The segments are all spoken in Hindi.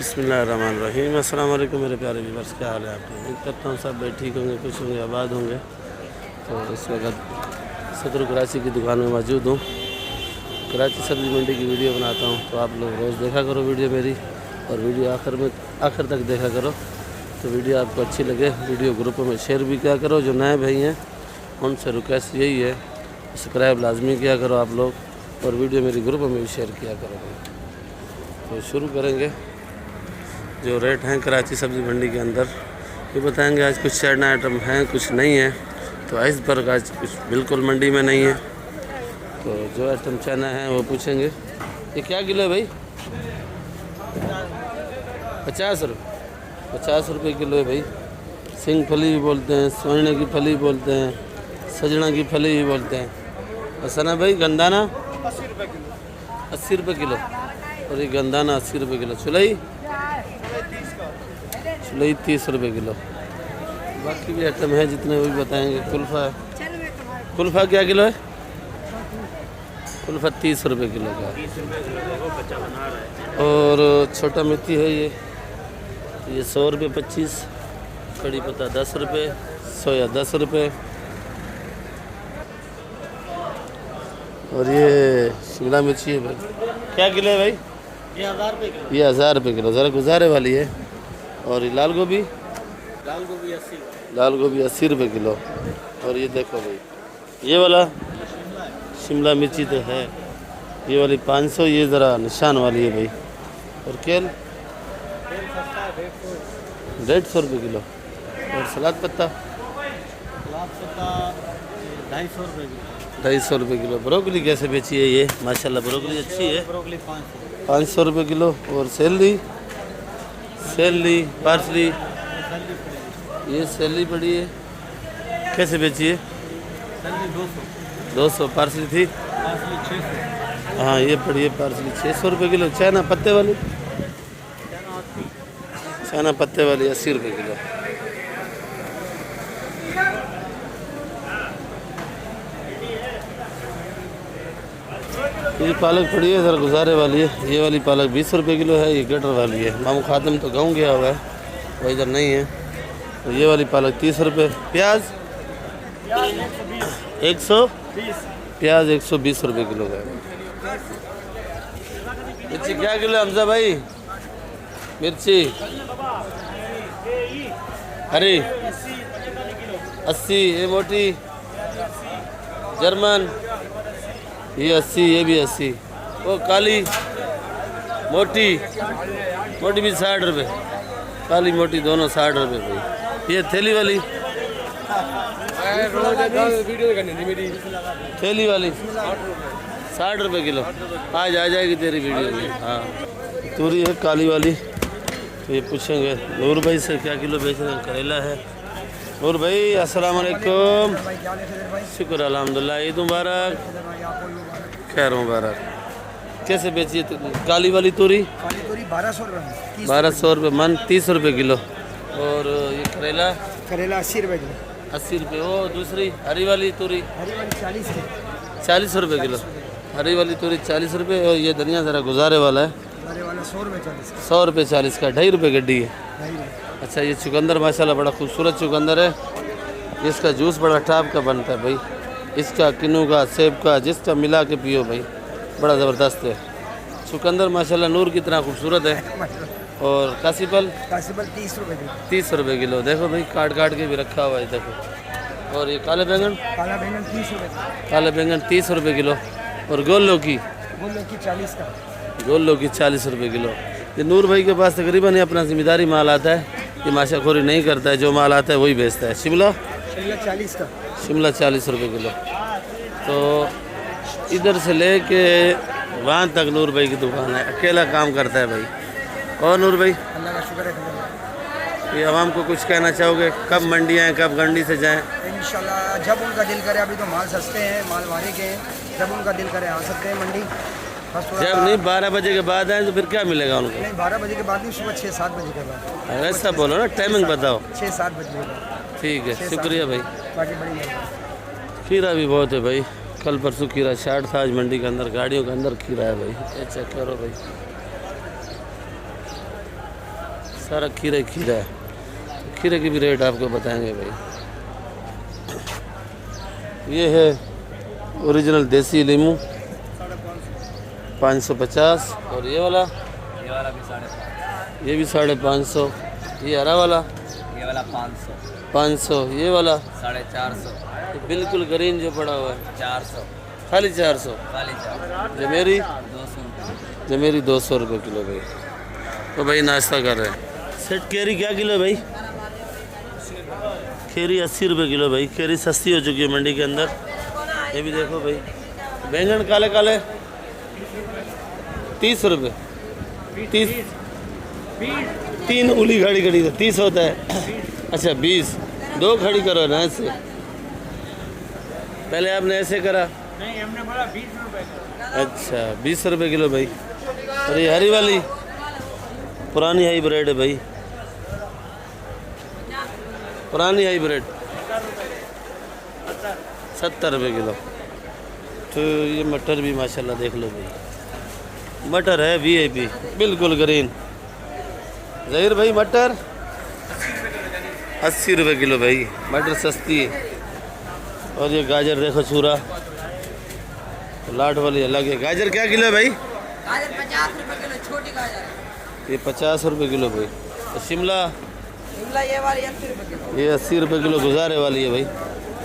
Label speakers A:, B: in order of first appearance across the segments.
A: बिस्मिल्लाहिर्रहमानिर्रहीम। अस्सलाम वालेकुम मेरे प्यारे व्यूअर्स, क्या हाल है आपके? उम्मीद करता हूँ सब भाई ठीक होंगे, खुश होंगे, आबाद होंगे। तो इस वक्त सदर कराची की दुकान में मौजूद हूँ। कराची सब्ज़ी मंडी की वीडियो बनाता हूँ, तो आप लोग रोज़ देखा करो वीडियो मेरी, और वीडियो आखिर तक देखा करो। तो वीडियो आपको अच्छी लगे, वीडियो ग्रुपों में शेयर भी किया करो। जो नए भाई हैं उनसे रिक्वेस्ट यही है, सब्सक्राइब लाजमी किया करो आप लोग, और वीडियो मेरी ग्रुपों में भी शेयर किया करो भाई। तो शुरू करेंगे। जो रेट हैं कराची सब्ज़ी मंडी के अंदर ये बताएंगे। आज कुछ चैना आइटम हैं, कुछ नहीं है। तो आइसबर्ग आज कुछ बिल्कुल मंडी में नहीं है। तो जो आइटम चैना है वो पूछेंगे। ये क्या किलो है भाई? 50 रुपये। 50 रुपये किलो है भाई। सिंग फली भी बोलते हैं, सोने की फली बोलते हैं, सजना की फली भी बोलते हैं। और सना भाई गंदाना
B: 80 रुपये किलो।
A: 80 रुपये किलो। और ये गंदाना 80 रुपये किलो। चुलई 30 रुपये किलो। बाकी भी आइटम है जितने वो भी बताएंगे। कुल्फ़ा क्या किलो है? कुल्फ़ा 30 रुपये किलो का। और छोटा मेथी है ये 100 रुपये 25। कड़ी पत्ता 10 रुपये, सोया 10 रुपये। और ये शिमला मिर्ची है भाई, क्या किलो है भाई?
B: ये 1000 रुपये किलो।
A: ये 1000 रुपये किलो, ज़रा गुजारे वाली है। और ये लाल गोभी
B: 80।
A: लाल गोभी 80 रुपये किलो। और ये देखो भाई, ये वाला शिमला मिर्ची तो है, ये वाली 500, ये ज़रा निशान वाली है भाई। और केल 150 रुपये किलो। और सलाद पत्ता
B: 250 रुपये किलो।
A: 250 रुपये किलो। ब्रोकली कैसे बेची है ये? माशाल्लाह ब्रोकली अच्छी है,
B: ब्रोकली
A: 500 रुपये किलो। और सैलरी पार्सली, ये सैलरी पड़ी है, कैसे बेची है? 200। पार्सली थी?
B: 600।
A: हाँ ये पड़ी है पार्सली 600 रुपये किलो। चाइना पत्ते वाली 80 रुपये किलो। ये पालक पड़ी है, ज़रा गुजारे वाली है। ये वाली पालक 20 रुपये किलो है। ये गटर वाली है। मामू खादम तो गाँव गया हुआ है, वो इधर नहीं है। तो ये वाली पालक 30 रुपये। प्याज 120 रुपये किलो का है। मिर्ची क्या किलो है हमजा भाई? मिर्ची हरी 80। ये मोटी जर्मन ये 80, ये भी 80। वो काली मोटी भी 60 रुपये। काली मोटी दोनों 60 रुपये भाई। ये थैली वाली थैली वाली 60 रुपये किलो। आज आ जाएगी तेरी वीडियो में। हाँ तूरी है काली वाली। तो ये पूछेंगे नूर भाई से क्या किलो बेच रहे हैं। करेला है। नूर भाई अस्सलाम वालेकुम। शुक्र अल्हम्दुलिल्लाह। ईद मुबारक। खैर मुबारक। कैसे बेची है काली वाली तूरी? 1200 रुपये मन, 30 रुपये किलो। और ये करेला
B: 80 रुपये किलो।
A: 80 रुपये। वो दूसरी हरी वाली तूरी 40 रुपये किलो। हरी वाली तूरी 40 रुपये। और ये धनिया ज़रा गुजारे वाला है 100 रुपये 40 का। 2.5 रुपये गड्डी है। अच्छा ये चुकंदर माशाल्लाह बड़ा खूबसूरत चुकंदर है। इसका जूस बड़ा टॉप का बनता है भाई। इसका किन्नू का, सेब का, जिसका मिला के पियो भाई, बड़ा ज़बरदस्त है चुकंदर माशाल्लाह। नूर की तरह खूबसूरत है। और कासीपल 30 रुपये किलो। देखो भाई काट के भी रखा हुआ है देखो। और ये काले बैंगन 30 रुपये किलो। और गोल लौकी 40 रुपये किलो। ये नूर भाई के पास तकरीबन ये अपना ज़िम्मेदारी माल आता है, ये माशाखोरी नहीं करता है। जो माल आता है वही बेचता है। शिमला 40 रुपये किलो। तो इधर से ले के वहाँ तक नूर भाई की दुकान है, अकेला काम करता है भाई। और नूर भाई
B: अल्लाह का शुक्र है।
A: ये आवाम को कुछ कहना चाहोगे? कब मंडी आएँ, कब गंडी से जाएँ?
B: इंशाल्लाह जब उनका दिल करे। अभी तो माल सस्ते हैं, माल भारी के हैं। जब उनका दिल करे आ सकते हैं मंडी।
A: जब नहीं 12 बजे के बाद आए तो फिर क्या मिलेगा उनको?
B: नहीं 12 बजे के बाद नहीं, सुबह 6-7 बजे के बाद।
A: ऐसा बोलो ना, टाइमिंग बताओ।
B: 6-7 बजे के बाद।
A: ठीक है, शुक्रिया भाई।
B: बाकी बड़ी मेहरबानी।
A: खीरा भी बहुत है भाई। कल परसों खीरा शार्ट था, आज मंडी के अंदर गाड़ियों के अंदर खीरा है भाई। ये चेक करो भाई। सारा खीरा खीरा है। खीरे की भी रेट आपको बताएंगे भाई। ये है ओरिजिनल देसी लीमू 550 और ये वाला
B: भी 550,
A: ये भी 550। ये हरा वाला
B: ये वाला
A: 500। ये वाला
B: 450,
A: ये बिल्कुल ग्रीन जो पड़ा हुआ है
B: 400,
A: खाली 400।
B: खाली 400,
A: जमेरी
B: 200,
A: जमेरी 200 रुपये किलो भाई। तो भाई नाश्ता कर रहे हैं। सेट केरी क्या किलो है भाई? केरी 80 रुपये किलो भाई। केरी सस्ती हो चुकी है मंडी के अंदर। ये भी देखो भाई। बैंगन काले काले 30 रुपये। 30 3 उली खड़ी खड़ी है 30 होता है। अच्छा 20 2 खड़ी करो ना ऐसे। पहले आपने ऐसे करा।
B: नहीं हमने बोला 20 रुपए।
A: अच्छा 20 रुपये किलो भाई। और ये हरी वाली पुरानी हाईब्रिड है भाई। पुरानी हाईब्रिड 70 रुपये किलो। तो ये मटर भी माशाल्लाह देख लो भाई। मटर है VIP बिल्कुल ग्रीन। ज़हीर भाई मटर 80 रुपये किलो भाई। मटर सस्ती है। और ये गाजर देखो छूरा लाट वाली अलग है। गाजर क्या किलो है भाई?
C: गाजर 50 रुपए किलो, छोटी गाजर।
A: ये 50 रुपये किलो भाई। और शिमला
C: शिमला ये वाली 80 रुपए किलो।
A: ये 80 रुपये किलो गुजारे वाली है भाई।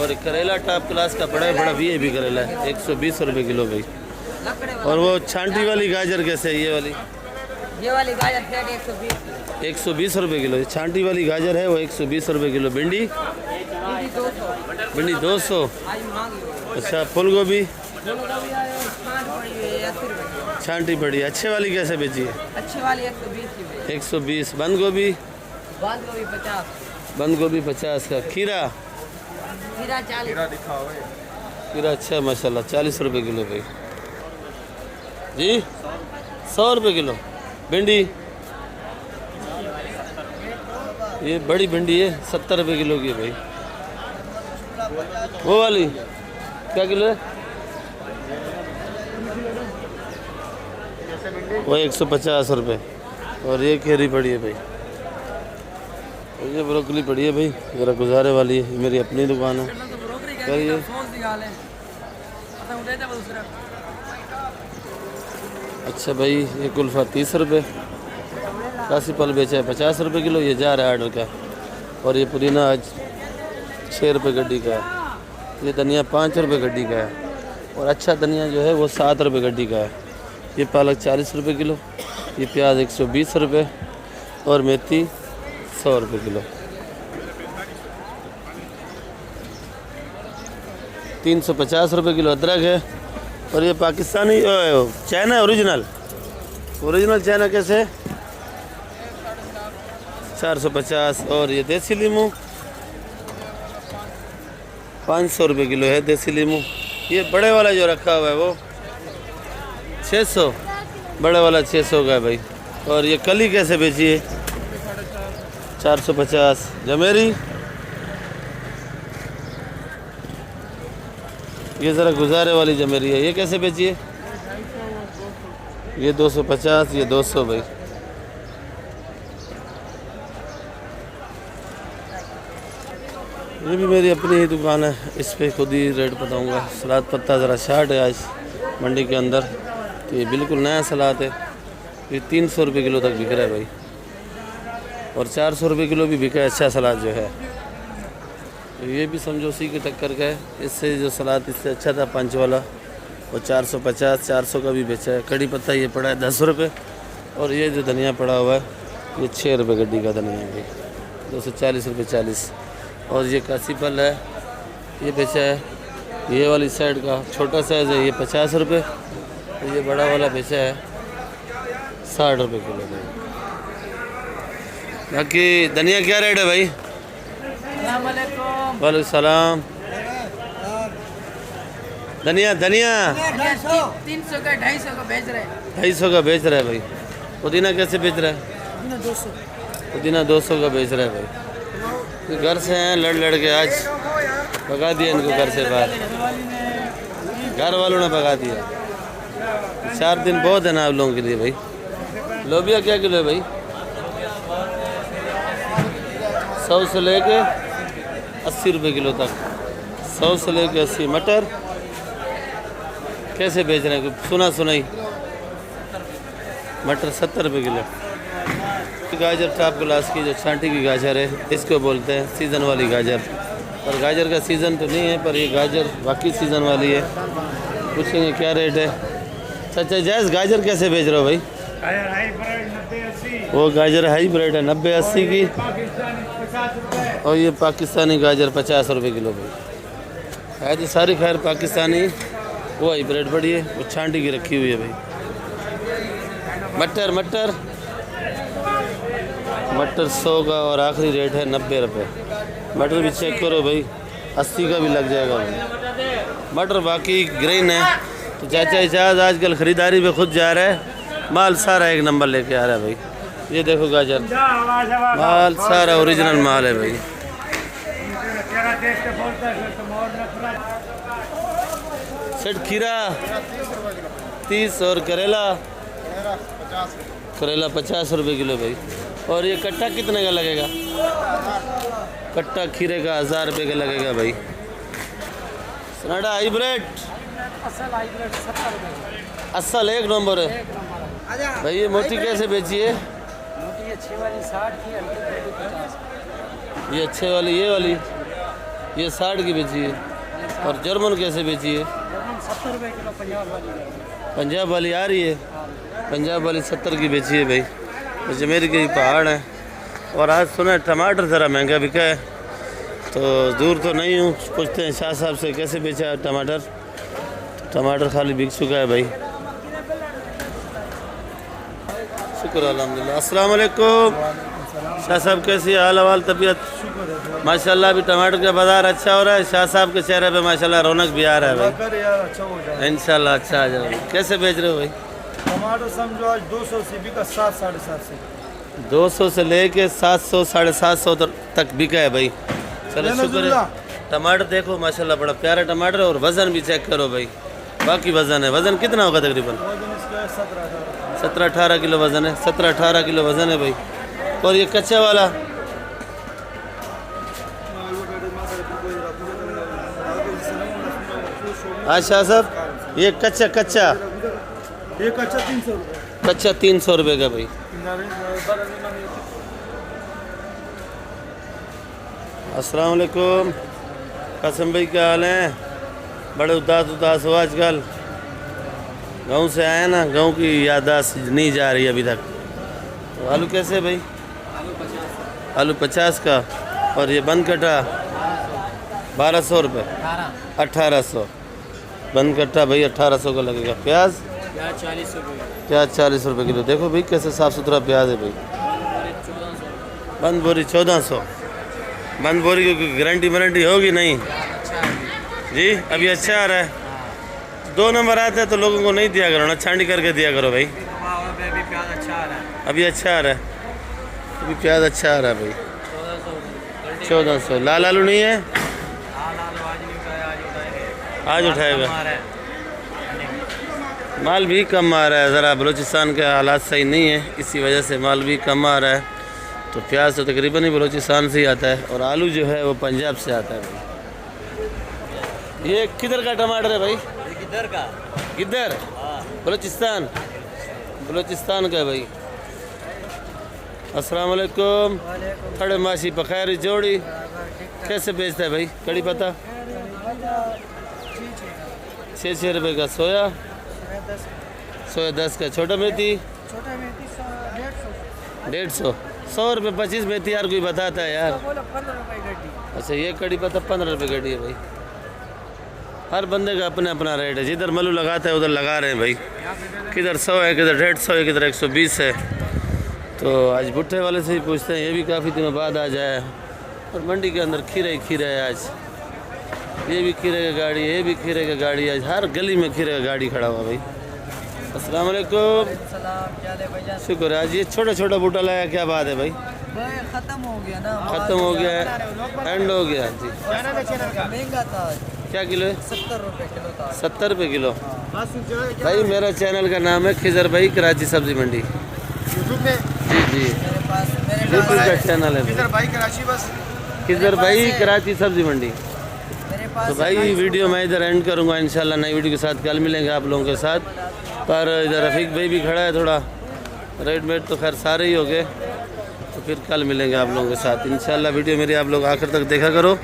A: और करेला टॉप क्लास का बड़ा बड़ा VIP करेला है 120 रुपये किलो भाई।
C: लकड़े
A: और वो छांटी वाली गाजर कैसे है?
C: ये वाली गाजर फ्लैट 120 किलो।
A: 120 रुपये किलो। ये छांटी वाली गाजर है वो 120 रुपये किलो। भिंडी
C: भिंडी 200।
A: भिंडी 200।
C: आज मांगी हुई है।
A: अच्छा फूल गोभी
C: फूलगोभी आए 60 पड़ी हुई है 80 रुपए किलो।
A: छांटी पड़ी। अच्छे वाली कैसे बेची है?
C: अच्छी वाली 120 की है।
A: 120। बंद गोभी
C: बंद गोभी 50।
A: बंद गोभी 50 का। खीरा
C: खीरा 40।
A: खीरा अच्छा है माशाल्लाह 40 रुपये किलो भाई जी। 100 रुपये किलो। भिंडी ये बड़ी भिंडी है 70 रुपये किलो की है भाई। वो वाली क्या किलो है? वो 150 रुपये। और ये केरी पड़ी है भाई। और ये ब्रोकली पड़ी है भाई ज़रा गुजारे वाली है। मेरी अपनी दुकान है। करिए अच्छा भाई। ये कुल्फ़ा 30 रुपये। कासी फल बेचा है 50 रुपये किलो। ये जा रहा है आर्डर का। और ये पुदीना आज 6 रुपये गड्डी का है। ये धनिया 5 रुपये गड्डी का है। और अच्छा धनिया जो है वो 7 रुपये गड्डी का है। ये पालक 40 रुपये किलो। ये प्याज 120 रुपये। और मेथी 100 रुपये किलो। 350 रुपये किलो अदरक है। और ये पाकिस्तानी चाइना ओरिजिनल चाइना कैसे है? 450। और ये देसी लीमू 500 रुपये किलो है देसी लीमू। ये बड़े वाला जो रखा हुआ है वो 600। बड़े वाला 600 का है भाई। और ये कली कैसे बेची है? 450। जमेरी ये ज़रा गुजारे वाली जमेरी है। ये कैसे बेची है? ये 250। ये 200 भाई। ये भी मेरी अपनी ही दुकान है। इस पे खुद ही रेट बताऊंगा। सलाद पत्ता ज़रा शार्ट है आज मंडी के अंदर। तो ये बिल्कुल नया सलाद है। ये 300 रुपये किलो तक बिक रहा है भाई। और 400 रुपये किलो भी बिका है अच्छा सलाद जो है। तो ये भी समझो उसी के टक्कर का है। इससे जो सलाद इससे अच्छा था पंच वाला वो 450 400 का भी बेचा है। कड़ी पत्ता ये पड़ा है 10 रुपये। और ये जो धनिया पड़ा हुआ है ये 6 रुपये गड्डी का धनिया है भाई। 240 रुपये 40। और ये कासी फल है ये बेचा है। ये वाली साइड का छोटा साइज़ है ये 50 रुपये। और ये बड़ा वाला बेचा है 60 रुपये किलो भाई। बाकी धनिया क्या रेट है भाई? वालेकुम सलाम। धनिया
C: 300 का 250 का बेच रहे हैं।
A: 250 का बेच रहा है भाई। पुदीना कैसे बेच रहा है?
C: 200।
A: पुदीना 200 का बेच रहा है भाई। तो घर से हैं लड़ के आज भगा दिया इनको घर से बाहर। घर वालों ने भगा दिया। 4 दिन बहुत है ना आप लोगों के लिए भाई। लोबिया क्या किलो है भाई? 100 से लेके 80 रुपये किलो तक। 100 से लेके 80। मटर कैसे बेच रहे हैं? सुना ही मटर 70 रुपये किलो। गाजर टॉप क्लास की जो छांटी की गाजर है, इसको बोलते हैं सीज़न वाली गाजर। और गाजर का सीज़न तो नहीं है, पर ये गाजर वाकई सीज़न वाली है। पूछेंगे क्या रेट है। चाचा जायज़ गाजर कैसे बेच रहे हो भाई? वो गाजर हाईब्रिड है 90-80 की, और ये पाकिस्तानी गाजर 50 रुपये किलो भाई। शायद ये सारी खैर पाकिस्तानी, वो हाईब्रिड बड़ी है, वो छांटी की रखी हुई है भाई। मटर 100 का, और आखिरी रेट है 90 रुपये। मटर भी चेक करो भाई, 80 का भी लग जाएगा भाई। मटर बाकी ग्रीन है। तो चाचा इजाज़ आजकल ख़रीदारी पे खुद जा रहा है, माल सारा एक नंबर लेके आ रहा है भाई। ये देखो गाजर, माल सारा ओरिजिनल माल है भाई। सेठ खीरा 30 और करेला 50 रुपये किलो भाई। और ये कट्टा कितने का लगेगा? कट्टा खीरे का 1000 रुपये का लगेगा भाई। सनाडा हाईब्रिड असल 1 नंबर है भाई। ये मोटी कैसे बेची है?
C: ये अच्छे वाली 60 की,
A: ये अच्छे वाली, ये वाली ये 60 की बेची है। और जर्मन कैसे बेची है?
C: 70 रुपये किलो।
A: पंजाब वाली आ रही है, पंजाब वाली 70 की बेची है भाई। अजमेर के पहाड़ हैं। और आज सुना टमाटर ज़रा महंगा बिका है, तो दूर तो नहीं हूँ, पूछते हैं शाह साहब से कैसे बेचा है टमाटर। टमाटर खाली बिक चुका है भाई। शुक्र अल्हम्दुलिल्लाह। अस्सलाम वालेकुम शाह साहब, कैसी हाल अवाल तबीयत? माशाल्लाह अभी टमाटर का बाज़ार अच्छा हो रहा है। शाह साहब के चेहरे पे माशाल्लाह रौनक भी आ रहा है भाई। इंशाल्लाह अच्छा आ जाएगा। कैसे बेच रहे हो भाई?
B: टमाटर समझो आज 200 से बिका 700-750।
A: 200 से लेके 700-750 तक बिका है भाई। चलो शुक्र है। टमाटर देखो माशाल्लाह बड़ा प्यारा टमाटर है। और वज़न भी चेक करो भाई, बाकी वज़न है। वज़न कितना होगा तकरीबन? 17-18 किलो वज़न है। 17-18 किलो वज़न है भाई। और ये कच्चा वाला अच्छा साहब, ये कच्चा
B: ये कच्चा 300 रुपये।
A: कच्चा 300 रुपये का भाई। अस्सलाम वालेकुम कासिम भाई, क्या हाल है? बड़े उदास हो आजकल। गांव से आए ना, गांव की याददाश्त नहीं जा रही अभी तक। तो आलू कैसे भाई? आलू 50 का। और ये बंद कटा 1200 रुपये। 1800 बंद कट्टा भाई, 1800 का लगेगा। प्याज
C: 40 रुपये।
A: प्याज 40 रुपये किलो। देखो भाई कैसे साफ़ सुथरा प्याज है भाई। बंद बोरी 1400। बंद बोरी की गारंटी वारंटी होगी नहीं जी? अभी अच्छा आ रहा है। 2 नंबर आते हैं तो लोगों को नहीं दिया करो ना, छांटी करके दिया करो भाई।
C: प्याज अच्छा आ रहा है।
A: अभी अच्छा आ रहा है, अभी प्याज अच्छा आ रहा है भाई। 1400। लाल आलू नहीं है? आज उठाएगा। माल भी कम आ रहा है, ज़रा बलूचिस्तान के हालात सही नहीं है, इसी वजह से माल भी कम आ रहा है। तो प्याज तो तकरीबन ही बलूचिस्तान से ही आता है, और आलू जो है वो पंजाब से आता है भाई। ये किधर का टमाटर है भाई?
C: किधर का?
A: किधर? बलूचिस्तान, बलूचिस्तान का भाई। अस्सलाम वालेकुम। थोड़े मासी बखैर जोड़ी कैसे बेचता है भाई? कड़ी पत्ता 6 रुपये का। सोया 10 का। छोटा मेथी 150। 100 रुपये 25 मेथी यार कोई बताता है यार। अच्छा ये कड़ी पत्ता 15 रुपये गड्डी है भाई। हर बंदे का अपना अपना रेट है, जिधर मल्लू लगाता है उधर लगा रहे हैं भाई। किधर 100 है, किधर 150 है, किधर 120 है। तो आज भुट्टे वाले से ही पूछते हैं, ये भी काफ़ी दिनों बाद आ जाए। और मंडी के अंदर खीरा ही खीरा है आज। ये भी खीरे का गाड़ी, ये भी खीरे का गाड़ी। आज हर गली में खीरे का गाड़ी खड़ा हुआ भाई। अस्सलाम वालेकुम। शुक्र है। आज ये छोटा छोटा बूटा लाया, क्या बात है भाई?
C: खत्म हो गया ना,
A: ख़त्म हो गया है, एंड हो गया जी।
C: महंगा था।
A: क्या किलो है?
C: 70 रुपये किलो था।
A: 70 रुपये किलो भाई। मेरा चैनल का नाम है खिजर भाई, कराची सब्जी मंडी। जी जी।
C: मेरे
A: यूट्यूब का चैनल है
B: किधर भाई कराची बस
A: किधर भाई कराची सब्जी मंडी।
C: मेरे पास
A: तो भाई वीडियो मैं इधर एंड करूँगा इंशाल्लाह, नई वीडियो के साथ कल मिलेंगे आप लोगों के साथ। पर इधर रफ़ीक भाई भी खड़ा है, थोड़ा रेट वेट तो खैर सारे ही हो गए, तो फिर कल मिलेंगे आप लोगों के साथ इंशाल्लाह। वीडियो मेरी आप लोग आखिर तक देखा करो,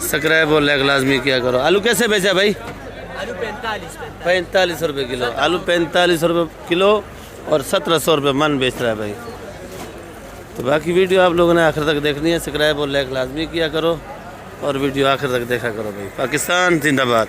A: सब्सक्राइब और लाइक लाजमी किया करो। आलू कैसे बेचा भाई?
C: आलू
A: 45 रुपये किलो। आलू 45 रुपये किलो और 1700 रुपये मन बेच रहा है भाई। तो बाकी वीडियो आप लोगों ने आखिर तक देखनी है, सब्सक्राइब और लाइक लाजमी किया करो और वीडियो आखिर तक देखा करो भाई। पाकिस्तान जिंदाबाद।